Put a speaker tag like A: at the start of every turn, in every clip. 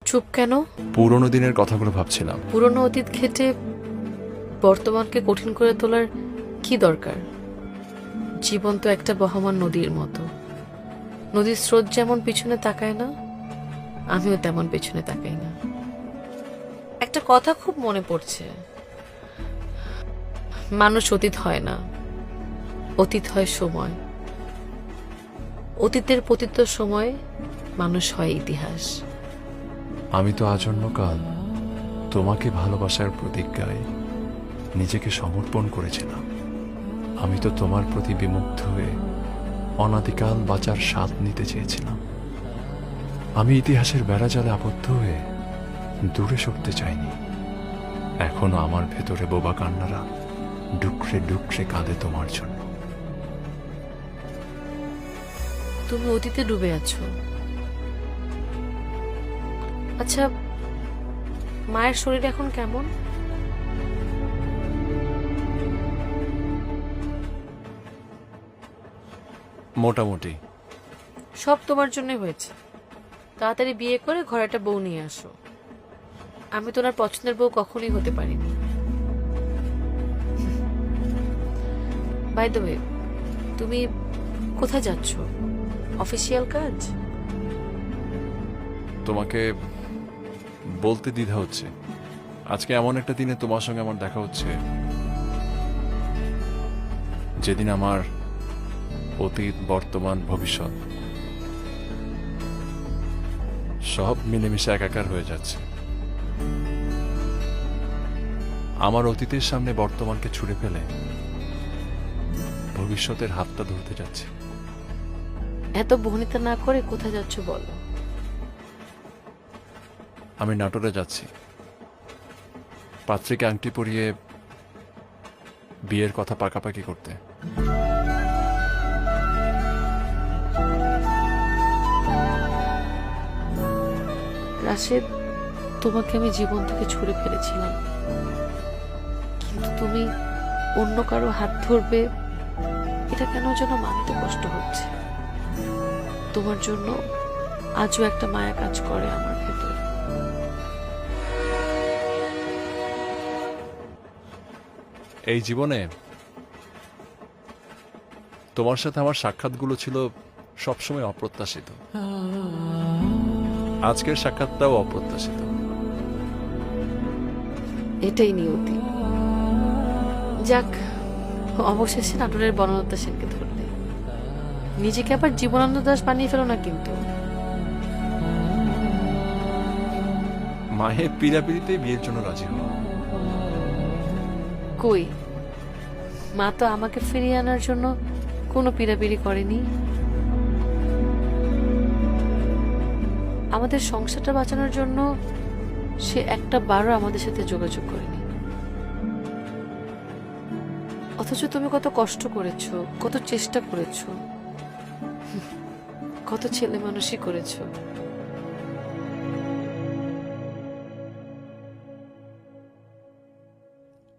A: চুপ কেন?
B: পুরনো দিনের কথাগুলো ভাবছিলাম।
A: পুরনো অতীত ঘেটে বর্তমানকে কঠিন করে তোলার কি দরকার? জীবন তো একটা বহমান নদীর মতো। নদীর স্রোত যেমন পিছনে তাকায় না, আমিও তেমন পেছনে তাকাই না। একটা কথা খুব মনে পড়ছে, মানুষ অতীত হয় না, অতীত হয় সময়। অতীতের পতিত সময় মানুষ হয় ইতিহাস।
B: আমি তো আজন্মকাল তোমাকে ভালোবাসার প্রতিজ্ঞায় নিজেকে সমর্পণ করেছিলাম। আমি তো তোমার প্রতি বিমুগ্ধ হয়ে অনাদিকাল বাঁচার স্বাদ নিতে চেয়েছিলাম। আমি ইতিহাসের বেড়াজালে আবদ্ধ হয়ে দূরে সরতে চাইনি। এখনো আমার ভেতরে বোবা কান্নারা ডুকরে ডুকরে কাঁদে তোমার জন্য।
A: তুমি অতীতে ডুবে আছো। আচ্ছা, মায়ের শরীর এখন কেমন?
B: মোটামুটি।
A: সব তোমার জন্য হয়েছে। তাড়াতাড়ি বিয়ে করে ঘরে একটা বউ নিয়ে আসো। আমি তো ওনার পছন্দের বউ কখনোই হতে পারিনি। বাই দ্য ওয়ে, তুমি কোথায় যাচ্ছ? অফিসিয়াল কাজ?
B: তোমাকে বলতে দ্বিধা হচ্ছে। আজকে এমন একটা দিনে তোমার সঙ্গে আমার দেখা হচ্ছে যেদিন আমার অতীত, বর্তমান, ভবিষ্যৎ সব মিলেমিশে একাকার হয়ে যাচ্ছে। আমার অতীতের সামনে বর্তমানকে ছুঁড়ে ফেলে ভবিষ্যতের হাতটা ধরতে যাচ্ছে।
A: এত বহনিতা না করে কোথায় যাচ্ছ বলো।
B: আমি নাটোরে যাচ্ছি পাত্রীকে আংটি পরিয়ে বিয়ের কথা পাকাপাকি করতে।
A: রাশেদ, তোমাকে আমি জীবন থেকে ছুঁড়ে ফেলেছিলাম, কিন্তু তুমি অন্য কারো হাত ধরবে এটা কেন যেন মানতে কষ্ট হচ্ছে। তোমার জন্য আজও একটা মায়া কাজ করে আমার ভেতর।
B: এই জীবনে তোমার সাথে আমার সাক্ষাৎগুলো ছিল সবসময় অপ্রত্যাশিত। আজকের সাক্ষাৎটাও অপ্রত্যাশিত।
A: এটাই নিয়তি। যাক, অবশেষে নাটোরের বনলতা সেনকে ধরলে। নিজেকে আবার জীবনানন্দ দাস বানিয়ে ফেলো না কিন্তু।
B: মায়ের পিড়াপিড়িতে বিয়ের জন্য রাজি হল।
A: কই, মা তো আমাকে ফিরিয়ে আনার জন্য কোনো পিড়াপিড়ি করেনি। আমাদের সংসারটা বাঁচানোর জন্য সে একটা বারও আমাদের সাথে যোগাযোগ করেনি। অথচ তুমি কত কষ্ট করেছো, কত চেষ্টা করেছো, কত ছেলে মানুষই করেছো।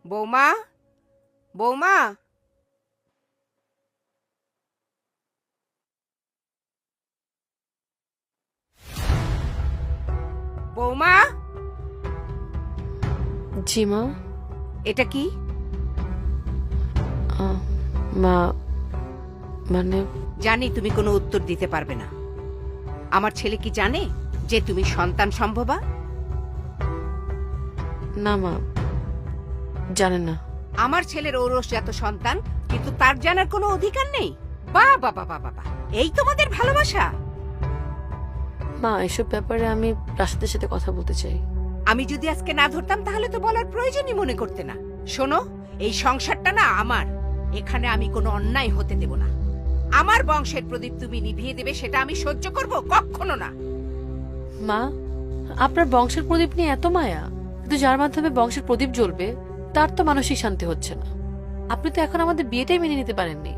C: বৌমা, বৌমা, বৌমা,
A: জি মা।
C: এটা কি?
A: মা, মানে
C: জানি তুমি কোনো উত্তর দিতে পারবে না। আমার ছেলে কি জানে যে তুমি সন্তান সম্ভবা?
A: না মা, জানে না।
C: আমার ছেলের ঔরসজাত সন্তান, কিন্তু তার জানার কোনো অধিকার নেই। বাহ বাবা বাবা বাবা, এই তোমাদের ভালোবাসা?
A: মা, এসব ব্যাপারে আমি রাশেদের সাথে কথা বলতে চাই।
C: আমি যদি আজকে না ধরতাম তাহলে তো বলার প্রয়োজনই মনে করতে না। শোনো, এই সংসারটা না আমার। এখানে আমি কোনো অন্যায় হতে দেব না। আমার বংশের প্রদীপ তুমি নিভিয়ে দেবে সেটা আমি সহ্য করব কখনো না।
A: মা, আপনার বংশের প্রদীপ নিয়ে এত মায়া, কিন্তু যার মাধ্যমে বংশের প্রদীপ জ্বলবে তার তো মানসিক শান্তি হচ্ছে না। আপনি তো এখন আমাদের বিয়েটাই মেনে নিতে পারেননি।